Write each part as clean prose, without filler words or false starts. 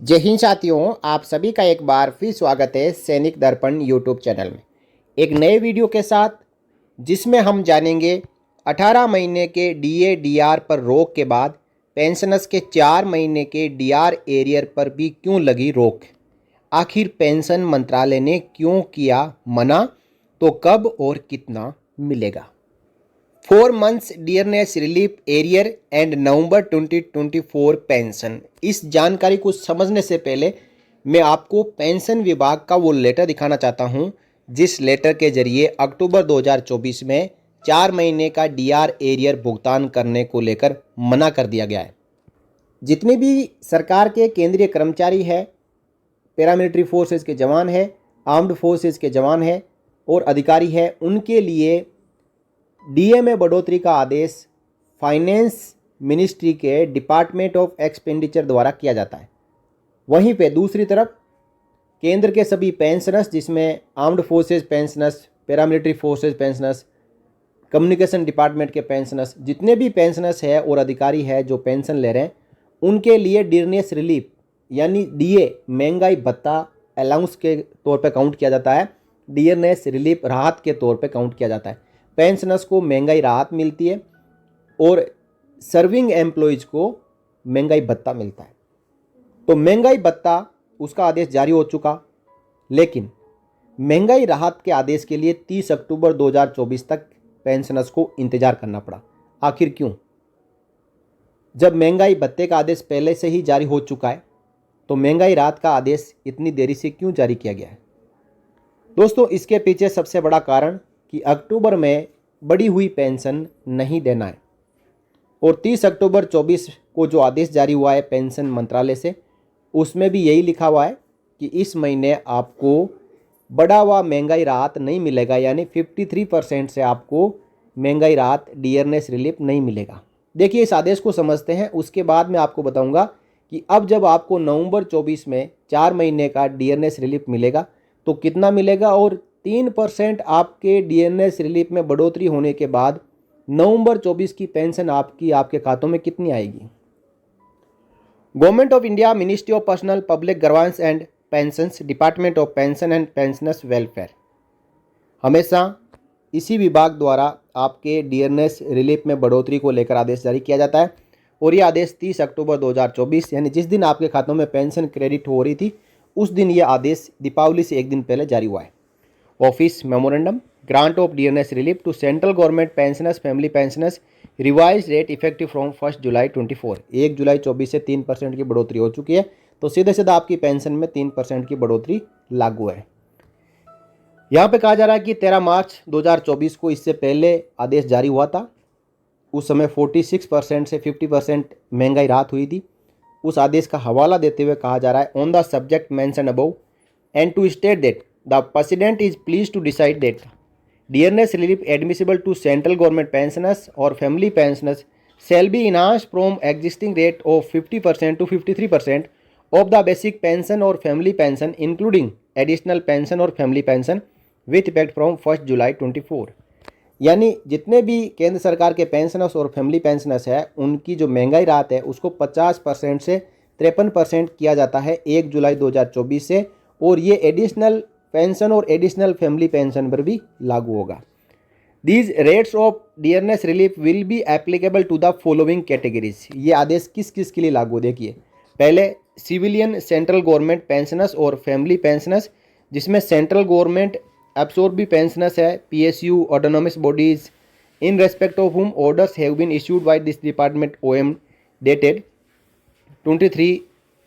जय हिंद साथियों, आप सभी का एक बार फिर स्वागत है सैनिक दर्पण यूट्यूब चैनल में एक नए वीडियो के साथ, जिसमें हम जानेंगे 18 महीने के डीए डीआर पर रोक के बाद पेंशनर्स के 4 महीने के डीआर एरियर पर भी क्यों लगी रोक। आखिर पेंशन मंत्रालय ने क्यों किया मना, तो कब और कितना मिलेगा। 4 months dearness relief arrear and November 2024 pension. इस जानकारी को समझने से पहले मैं आपको पेंशन विभाग का वो लेटर दिखाना चाहता हूं, जिस लेटर के जरिए अक्टूबर 2024 में 4 महीने का डीआर एरियर भुगतान करने को लेकर मना कर दिया गया है। जितने भी सरकार के केंद्रीय कर्मचारी है, पैरामिलिट्री फोर्सेज के जवान है, आर्म्ड फोर्सेज के जवान है और अधिकारी है, उनके लिए डीए में बढ़ोतरी का आदेश फाइनेंस मिनिस्ट्री के डिपार्टमेंट ऑफ एक्सपेंडिचर द्वारा किया जाता है। वहीं पे दूसरी तरफ केंद्र के सभी पेंशनर्स, जिसमें armed forces pensioners, paramilitary forces pensioners, communication department के पेंशनर्स, जितने भी पेंशनर्स है और अधिकारी है जो पेंशन ले रहे हैं, उनके लिए डियरनेस रिलीफ यानी डीए महंगाई भत्ता अलाउंस के तौर पे काउंट किया जाता है। डियरनेस रिलीफ राहत के तौर पे काउंट किया जाता है। पेंशनर्स को महंगाई राहत मिलती है और सर्विंग एम्प्लॉयज़ को महंगाई भत्ता मिलता है। तो महंगाई भत्ता उसका आदेश जारी हो चुका, लेकिन महंगाई राहत के आदेश के लिए 30 अक्टूबर 2024 तक पेंशनर्स को इंतजार करना पड़ा। आखिर क्यों? जब महंगाई भत्ते का आदेश पहले से ही जारी हो चुका है, तो महंगाई राहत का आदेश इतनी देरी से क्यों जारी किया गया है? दोस्तों, इसके पीछे सबसे बड़ा कारण कि अक्टूबर में बढ़ी हुई पेंशन नहीं देना है और 30 अक्टूबर 24 को जो आदेश जारी हुआ है पेंशन मंत्रालय से, उसमें भी यही लिखा हुआ है कि इस महीने आपको बढ़ा हुआ महंगाई राहत नहीं मिलेगा, यानी 53% से आपको महंगाई राहत डियरनेस रिलीफ नहीं मिलेगा। देखिए, इस आदेश को समझते हैं, उसके बाद मैं आपको बताऊंगा कि अब जब आपको नवंबर 24 में 4 महीने का डियरनेस रिलीफ मिलेगा तो कितना मिलेगा, और 3% आपके डीएनएस रिलीफ में बढ़ोतरी होने के बाद नवंबर 24 की पेंशन आपके खातों में कितनी आएगी। Government of India, ministry of personnel public grievance and pensions, department of pension and pensioners welfare, हमेशा इसी विभाग द्वारा आपके डीएनएस रिलीफ में बढ़ोतरी को लेकर आदेश जारी किया जाता है। और ये आदेश 30 अक्टूबर 2024 यानी जिस दिन आपके खातों में पेंशन क्रेडिट हो रही थी, उस दिन ये आदेश दीपावली से एक दिन पहले जारी हुआ है। Office memorandum, grant of DNS relief to central government pensioners family pensioners, revise rate effective from 1 जुलाई 24। 1 जुलाई 24 से 3% की बढ़ोतरी हो चुकी है, तो सीधे सीधा आपकी पेंशन में 3% की बढ़ोतरी लागू है। यहाँ पे कहा जा रहा है कि 13 मार्च 2024 को इससे पहले आदेश जारी हुआ था। उस समय 46% से 50% महंगाई राहत हुई थी। उस आदेश का हवाला देते हुए कहा जा रहा है, on the subject mention above and to state that the President is pleased to decide that dearness relief admissible to central government pensioners or family pensioners shall be enhanced from existing rate of 50% to 53% of the basic pension or family pension, including additional pension or family pension with effect from 1 July 24। यानी जितने भी केंद्र सरकार के pensioners और family pensioners है, उनकी जो महंगाई राहत है उसको 50% से 53% किया जाता है 1 जुलाई 2024 से, और ये एडिशनल पेंशन और एडिशनल फैमिली पेंशन पर भी लागू होगा। These rates of dearness relief will be applicable to the following categories. ये आदेश किस किस के लिए लागू? देखिए, पहले सिविलियन सेंट्रल गवर्नमेंट पेंशनर्स और फैमिली पेंशनर्स, जिसमें सेंट्रल गवर्नमेंट एब्सॉर्बी पेंशनर्स है, PSU autonomous bodies in respect of whom orders have been issued by this department OM dated 23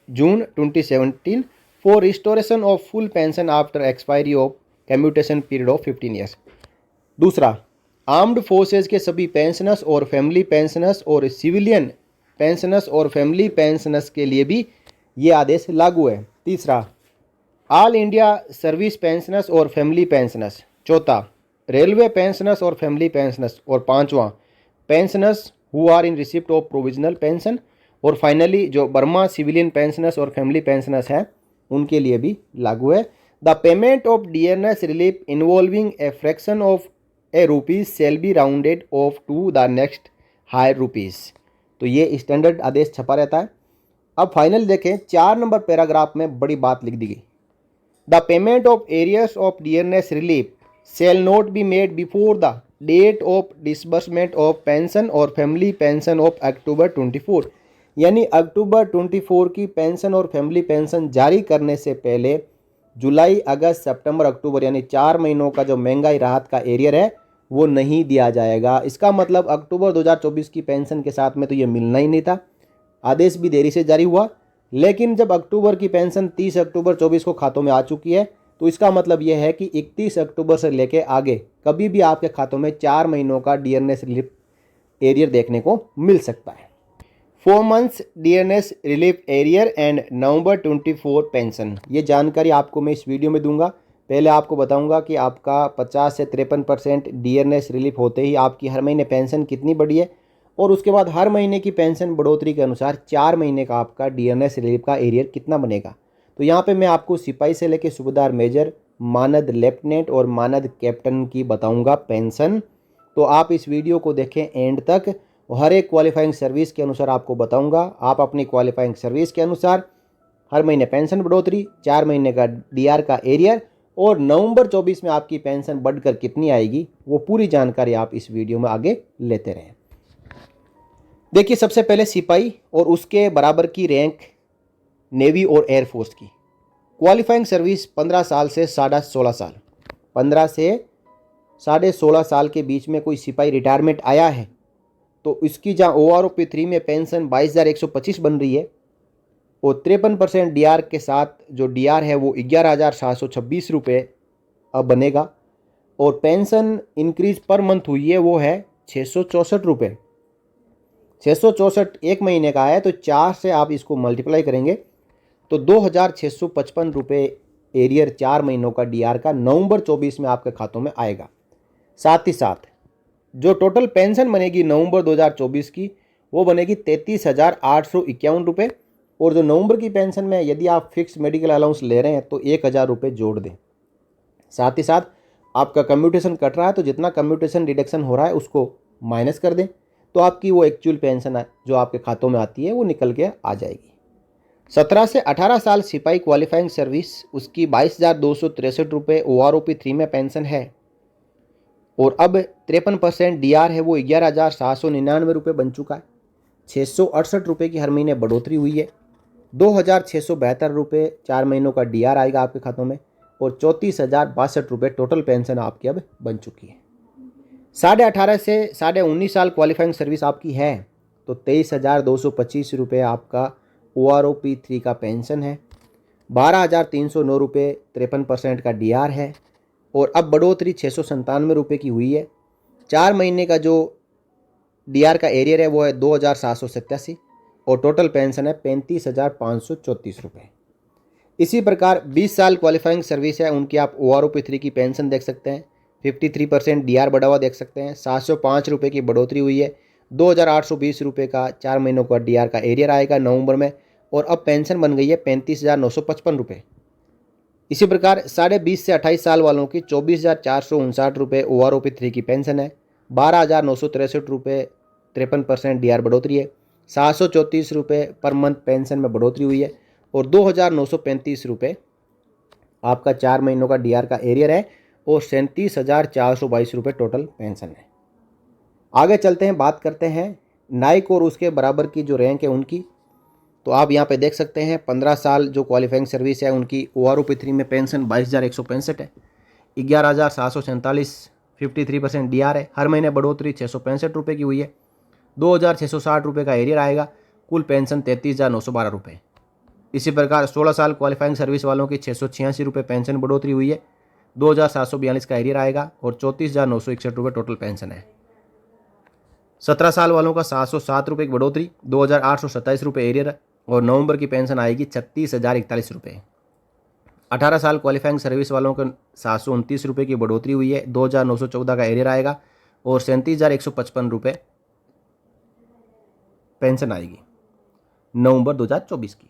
June 2017 for restoration of full pension after expiry of commutation period of 15 years। दूसरा, armed forces के सभी pensioners और family pensioners और civilian pensioners और family pensioners के लिए भी ये आदेश लागू है। तीसरा, ऑल इंडिया सर्विस पेंशनर्स और फैमिली पेंशनर्स। चौथा, रेलवे पेंशनर्स और फैमिली पेंशनर्स। और पांचवा, pensioners who are in receipt of provisional pension. और फाइनली जो बर्मा सिविलियन पेंशनर्स और फैमिली पेंशनर्स हैं, उनके लिए भी लागू है। The payment of DNS relief involving A fraction of a rupees shall be rounded off to the next higher rupees. तो ये स्टैंडर्ड आदेश छपा रहता है। अब फाइनल देखें, 4 नंबर पैराग्राफ में बड़ी बात लिख दी गई। The payment of arrears of dearness relief shall not be made before the date of disbursement of pension और फैमिली पेंशन ऑफ अक्टूबर 24। यानी अक्टूबर 24 की पेंशन और फैमिली पेंशन जारी करने से पहले जुलाई, अगस्त, सितंबर, अक्टूबर यानी 4 महीनों का जो महंगाई राहत का एरियर है वो नहीं दिया जाएगा। इसका मतलब अक्टूबर 2024 की पेंशन के साथ में तो ये मिलना ही नहीं था। आदेश भी देरी से जारी हुआ, लेकिन जब अक्टूबर की पेंशन 30 अक्टूबर 24 को खातों में आ चुकी है तो इसका मतलब यह है कि 31 अक्टूबर से लेकर आगे कभी भी आपके खातों में 4 महीनों का डियरनेस रिलीफ एरियर देखने को मिल सकता है। 4 months dearness relief arrear and November 24 pension, ये जानकारी आपको मैं इस वीडियो में दूंगा। पहले आपको बताऊंगा कि आपका 50 से 53% डियरनेस रिलीफ होते ही आपकी हर महीने पेंशन कितनी बढ़ी है, और उसके बाद हर महीने की पेंशन बढ़ोतरी के अनुसार 4 महीने का आपका डियरनेस रिलीफ का एरियर कितना बनेगा। तो यहाँ पे मैं आपको सिपाही से लेकर सूबेदार मेजर, मानद लेफ्टिनेंट और मानद कैप्टन की बताऊंगा पेंशन। तो आप इस वीडियो को देखें एंड तक, हर एक क्वालिफाइंग सर्विस के अनुसार आपको बताऊंगा। आप अपनी क्वालिफाइंग सर्विस के अनुसार हर महीने पेंशन बढ़ोतरी, 4 महीने का डीआर का एरियर और नवंबर 24 में आपकी पेंशन बढ़कर कितनी आएगी, वो पूरी जानकारी आप इस वीडियो में आगे लेते रहें। देखिए, सबसे पहले सिपाही और उसके बराबर की रैंक नेवी और एयरफोर्स की क्वालिफाइंग सर्विस 15 साल से 16.5 साल, 15 से 16.5 साल के बीच में कोई सिपाही रिटायरमेंट आया है तो इसकी जहाँ OROP 3 में पेंशन 22,125 बन रही है और 53% डीआर के साथ जो डीआर है वो 11,726 रुपये अब बनेगा, और पेंशन इंक्रीज पर मंथ हुई है वो है 664 रुपये। 664 एक महीने का है तो 4 से आप इसको मल्टीप्लाई करेंगे तो 2,655 रुपये एरियर 4 महीनों का डीआर का नवंबर 24 में आपके खातों में आएगा। साथ ही साथ जो टोटल पेंशन बनेगी नवंबर 2024 की वो बनेगी 33,851 रुपये, और जो नवंबर की पेंशन में यदि आप फिक्स मेडिकल अलाउंस ले रहे हैं तो 1,000 रुपये जोड़ दें। साथ ही साथ आपका कम्यूटेशन कट रहा है तो जितना कम्यूटेशन डिडक्शन हो रहा है उसको माइनस कर दें, तो आपकी वो एक्चुअल पेंशन जो आपके खातों में आती है वो निकल के आ जाएगी। 17 से 18 साल सिपाही क्वालिफाइंग सर्विस, उसकी 22,263 रुपये OROP 3 में पेंशन है, और अब 53% डीआर है वो 11,799 रुपये बन चुका है। 668 रुपये की हर महीने बढ़ोतरी हुई है। 2,672 रुपये 4 महीनों का डीआर आएगा आपके खातों में, और 34,062 रुपये टोटल पेंशन आपकी अब बन चुकी है। 18.5 से 19.5 साल क्वालिफाइंग सर्विस आपकी है तो 23,225 रुपये आपका OROP 3 का पेंशन है। 12,309 रुपये 53% का डीआर है, और अब बढ़ोतरी 697 रुपये की हुई है। 4 महीने का जो डीआर का एरियर है वो है 2,787, और टोटल पेंशन है 35,534 रुपये। इसी प्रकार 20 साल क्वालिफाइंग सर्विस है उनकी आप OROP 3 की पेंशन देख सकते हैं। 53% डीआर बढ़ा हुआ देख सकते हैं। 705 रुपये की बढ़ोतरी हुई है। 2,820 रुपये का 4 महीनों का डीआर का एरियर आएगा नवंबर में, और अब पेंशन बन गई है 35,955 रुपये। इसी प्रकार 20.5 से 28 साल वालों की 24,459 रुपये OROP 3 की पेंशन है। 12,963 रुपये 53% डीआर बढ़ोतरी है। 734 रुपये पर मंथ पेंशन में बढ़ोतरी हुई है, और 2,935 रुपये आपका 4 महीनों का डीआर का एरियर है, और 37,422 रुपये टोटल पेंशन है। आगे चलते हैं, बात करते हैं नाइक और उसके बराबर की जो रैंक है उनकी। तो आप यहाँ पे देख सकते हैं 15 साल जो क्वालिफाइंग सर्विस है उनकी OROP 3 में पेंशन 22,165 है। 11,747 53% डीआर है। हर महीने बढ़ोतरी 665 रुपये की हुई है। 2,660 रुपये का एरियर आएगा। कुल पेंशन 33,912 रुपये। इसी प्रकार 16 साल क्वालिफाइंग सर्विस वालों की 686 रुपये पेंशन बढ़ोतरी हुई है। 2,742 का एरियर आएगा, और 34,961 रुपये टोटल पेंशन है। 17 साल वालों का 707 रुपये की बढ़ोतरी, 2,827 रुपये एरियर, और नवंबर की पेंशन आएगी 36,041 रुपये। 18 साल क्वालिफाइंग सर्विस वालों को 729 रुपये की बढ़ोतरी हुई है। 2,914 का एरियर आएगा, और 37,155 रुपये पेंशन आएगी नवंबर 2024 की।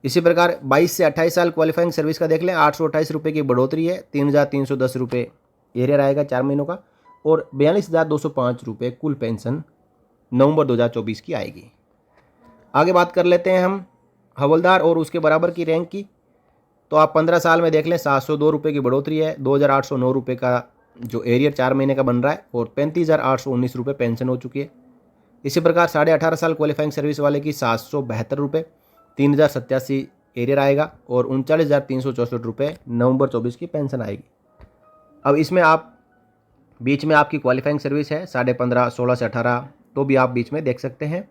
इसी प्रकार 22 से 28 साल क्वालिफाइंग सर्विस का देख लें, 828 रुपये की बढ़ोतरी है। 3,310 रुपये एरियर आएगा 4 महीनों का, और 42,205 रुपये कुल पेंशन नवंबर 2024 की आएगी। आगे बात कर लेते हैं हम हवलदार और उसके बराबर की रैंक की। तो आप 15 साल में देख लें 702 रुपये की बढ़ोतरी है, 2809 रुपये का जो एरियर 4 महीने का बन रहा है और 35,819 रुपये पेंशन हो चुकी है। इसी प्रकार 18.5 साल क्वालिफाइंग सर्विस वाले की 772 रुपये, 3087 एरियर आएगा और 39,364 रुपये नवंबर 24 की पेंशन आएगी। अब इसमें आप बीच में आपकी क्वालिफाइंग सर्विस है 15.5, 16 से 18, तो भी आप बीच में देख सकते हैं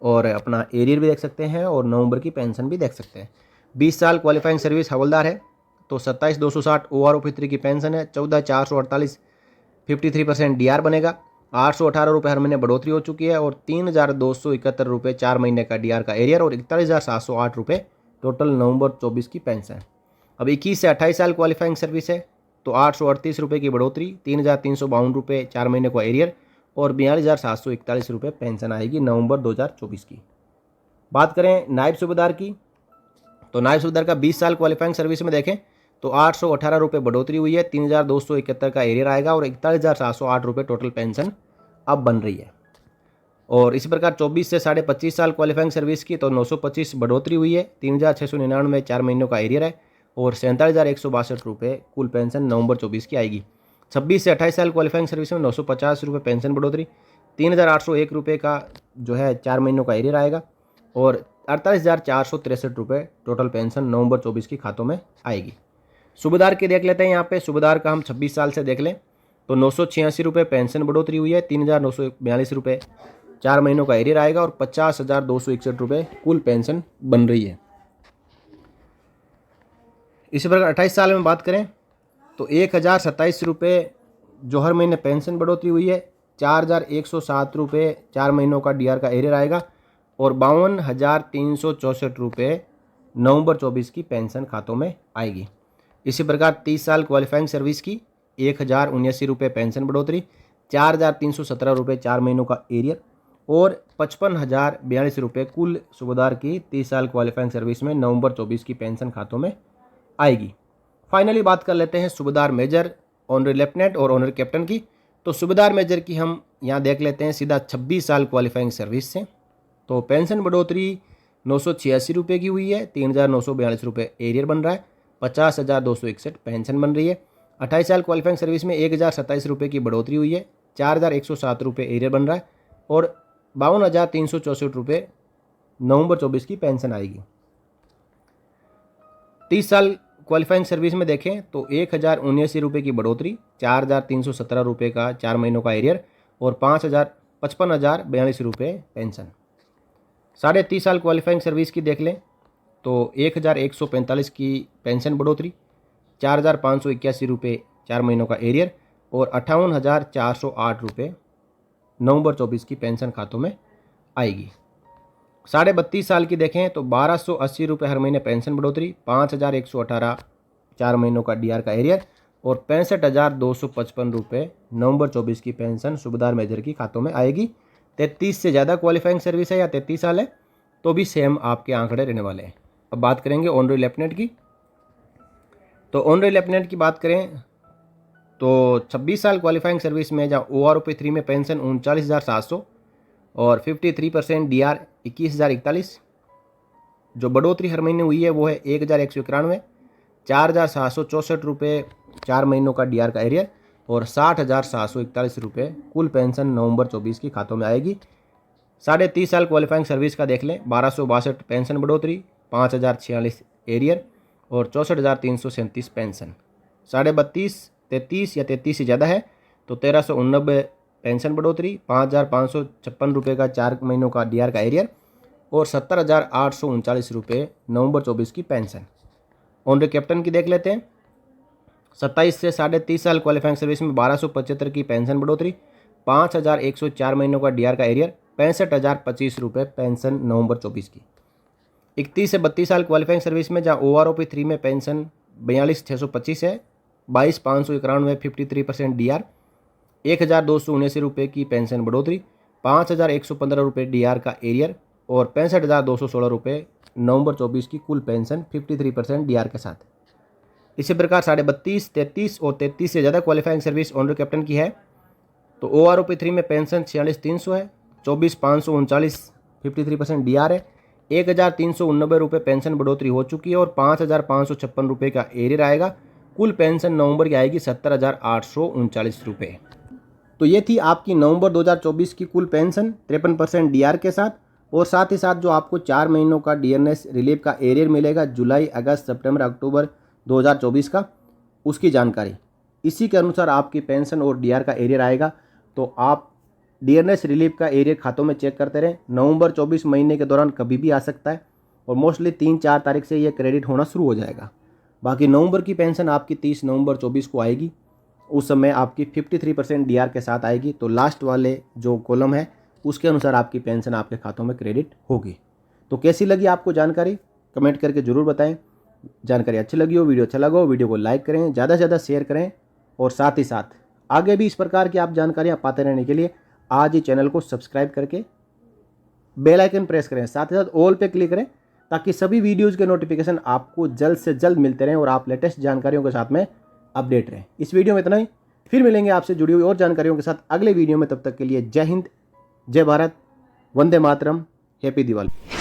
और अपना एरियर भी देख सकते हैं और नवंबर की पेंशन भी देख सकते हैं। 20 साल क्वालिफाइंग सर्विस हवलदार है तो 27,260 OROP3 की पेंशन है, 14,448 53% डीआर बनेगा, 818 रुपये हर महीने बढ़ोतरी हो चुकी है और 3,271 रुपये 4 महीने का डीआर का एरियर और 41,708 रुपये टोटल नवंबर 24 की पेंशन। अब 21 से 28 साल क्वालिफाइंग सर्विस है तो 838 रुपये की बढ़ोतरी, 3,352 रुपये 4 महीने का एरियर और 42,741 रुपये पेंशन आएगी नवंबर 2024 की। बात करें नायब सूबेदार की तो नायब सूबेदार का 20 साल क्वालिफाइंग सर्विस में देखें तो 818 रुपये बढ़ोतरी हुई है, 3,271 का एरियर आएगा और 41,708 रुपये टोटल पेंशन अब बन रही है। और इसी प्रकार 24 से 25.5 साल क्वालिफाइंग सर्विस की तो 925 बढ़ोतरी हुई है, 3,699 4 महीनों का एरियर है और 47,162 रुपये कुल पेंशन नवंबर 24 की आएगी। 26 से 28 साल क्वालिफाइंग सर्विस में 950 रुपये पेंशन बढ़ोतरी, 3,801 रुपये का जो है 4 महीनों का एरियर आएगा और 48,463 रुपये टोटल पेंशन नवंबर 24 की खातों में आएगी। सूबेदार के देख लेते हैं। यहाँ पे सूबेदार का हम 26 साल से देख लें तो 986 रुपये पेंशन बढ़ोतरी हुई है, 3,942 रुपये 4 महीनों का एरियर आएगा और 50,261 रुपये कुल पेंशन बन रही है। इसी प्रकार 28 साल में बात करें तो 1,027 रुपये जो हर महीने पेंशन बढ़ोतरी हुई है, 4,107 रुपये 4 महीनों का डीआर का एरियर आएगा और 52,364 रुपये नवंबर 24 की पेंशन खातों में आएगी। इसी प्रकार 30 साल क्वालिफाइंग सर्विस की 1,079 रुपये पेंशन बढ़ोतरी, 4,317 रुपये 4 महीनों का एरियर और 55,042 रुपये कुल सूबेदार की 30 साल क्वालिफाइंग सर्विस में नवंबर 24 की पेंशन खातों में आएगी। फाइनली बात कर लेते हैं सूबेदार मेजर, ऑनरी लेफ्टिनेंट और ऑनरी कैप्टन की। तो सूबेदार मेजर की हम यहाँ देख लेते हैं सीधा 26 साल क्वालिफाइंग सर्विस से। तो पेंशन बढ़ोतरी 986 रुपये की हुई है, 3,942 रुपये एरियर बन रहा है, 50,261 पेंशन बन रही है। 28 साल क्वालिफाइंग सर्विस में 1,027 रुपये की बढ़ोतरी हुई है, 4,107 रुपये एरियर बन रहा है और 52,364 रुपये नवंबर 24 की पेंशन आएगी। 30 साल क्वालिफाइंग सर्विस में देखें तो 1,079 रुपये की बढ़ोतरी, 4,317 रुपये का 4 महीनों का एरियर और 55,042 रुपये पेंशन। 30.5 साल क्वालिफाइंग सर्विस की देख लें तो 1,145 की पेंशन बढ़ोतरी, 4,581 रुपये 4 महीनों का एरियर और 58,408 रुपये नवंबर 24 की पेंशन खातों में आएगी। 32.5 साल की देखें तो 1,280 रुपये हर महीने पेंशन बढ़ोतरी, 5,118 4 महीनों का डीआर का एरियर और 65,255 रुपये नवंबर 24 की पेंशन सूबेदार मेजर की खातों में आएगी। 33 से ज़्यादा क्वालिफाइंग सर्विस है या 33 साल है तो भी सेम आपके आंकड़े रहने वाले हैं। अब बात करेंगे ऑनरी लेफ्टिनेंट की। तो ऑनरी लेफ्टिनेंट की बात करें तो 26 साल क्वालिफाइंग सर्विस में जहाँ OROP3 में पेंशन 39,700 और 53% डीआर 21,041, जो बढ़ोतरी हर महीने हुई है वो है 1,191, 4,764 रुपये 4 महीनों का डीआर का एरियर और 60,741 रुपये कुल पेंशन नवंबर 24 की खातों में आएगी। 30.5 साल क्वालिफाइंग सर्विस का देख लें, 1,262 पेंशन बढ़ोतरी, 5,046 एरियर और 64,337 पेंशन। 32.5, 33 या 33 से ज़्यादा है तो 1,389 पेंशन बढ़ोतरी, 5,556 रुपये का 4 महीनों का डीआर का एरियर और 70,839 रुपये नवंबर 24 की पेंशन। ऑनरी कैप्टन की देख लेते हैं। 27 से 30.5 साल क्वालिफाइंग सर्विस में 1,275 की पेंशन बढ़ोतरी, 5,104 महीनों का डीआर का एरियर, 65,025 रुपये पेंशन नवंबर 24 की। 31 से 32 साल क्वालिफाइंग सर्विस में जहाँ OROP3 में पेंशन 42,625 है, 22,591 53% डीआर, 1,279 रुपये की पेंशन बढ़ोतरी, 5,115 रुपये डीआर का एरियर और 65,216 रुपये नवंबर 24 की कुल पेंशन 53% डीआर के साथ। इसी प्रकार 32.5, 33 और 33 से ज़्यादा क्वालिफाइंग सर्विस ऑनरी कैप्टन की है तो OROP3 में पेंशन 46,300 है, 24,539 53% डीआर है, 1389 रुपये पेंशन बढ़ोतरी हो चुकी है और 5556 रुपये का एरियर आएगा। कुल पेंशन नवंबर की आएगी 70,839 रुपये। तो ये थी आपकी नवंबर 2024 की कुल पेंशन 53% डीआर के साथ, और साथ ही साथ जो आपको 4 महीनों का डीएनएस रिलीफ का एरियर मिलेगा जुलाई, अगस्त, सितंबर, अक्टूबर 2024 का, उसकी जानकारी। इसी के अनुसार आपकी पेंशन और डीआर का एरियर आएगा। तो आप डीएनएस रिलीफ का एरियर खातों में चेक करते रहें। नवंबर 24 महीने के दौरान कभी भी आ सकता है और मोस्टली 3-4 तारीख से ये क्रेडिट होना शुरू हो जाएगा। बाकी नवंबर की पेंशन आपकी 30 नवंबर 24 को आएगी। उस समय आपकी 53% डीआर के साथ आएगी। तो लास्ट वाले जो कॉलम है उसके अनुसार आपकी पेंशन आपके खातों में क्रेडिट होगी। तो कैसी लगी आपको जानकारी, कमेंट करके ज़रूर बताएं। जानकारी अच्छी लगी हो, वीडियो अच्छा लगा हो, वीडियो को लाइक करें, ज़्यादा से ज़्यादा शेयर करें, और साथ ही साथ आगे भी इस प्रकार की आप जानकारियाँ पाते रहने के लिए आज ही चैनल को सब्सक्राइब करके बेल आइकन प्रेस करें, साथ ही साथ ऑल पे क्लिक करें, ताकि सभी वीडियोज़ के नोटिफिकेशन आपको जल्द से जल्द मिलते रहें और आप लेटेस्ट जानकारियों के साथ में अपडेट रहें। इस वीडियो में इतना ही, फिर मिलेंगे आपसे जुड़ी हुई और जानकारियों के साथ अगले वीडियो में। तब तक के लिए जय हिंद, जय भारत, वंदे मातरम, हैप्पी दिवाली।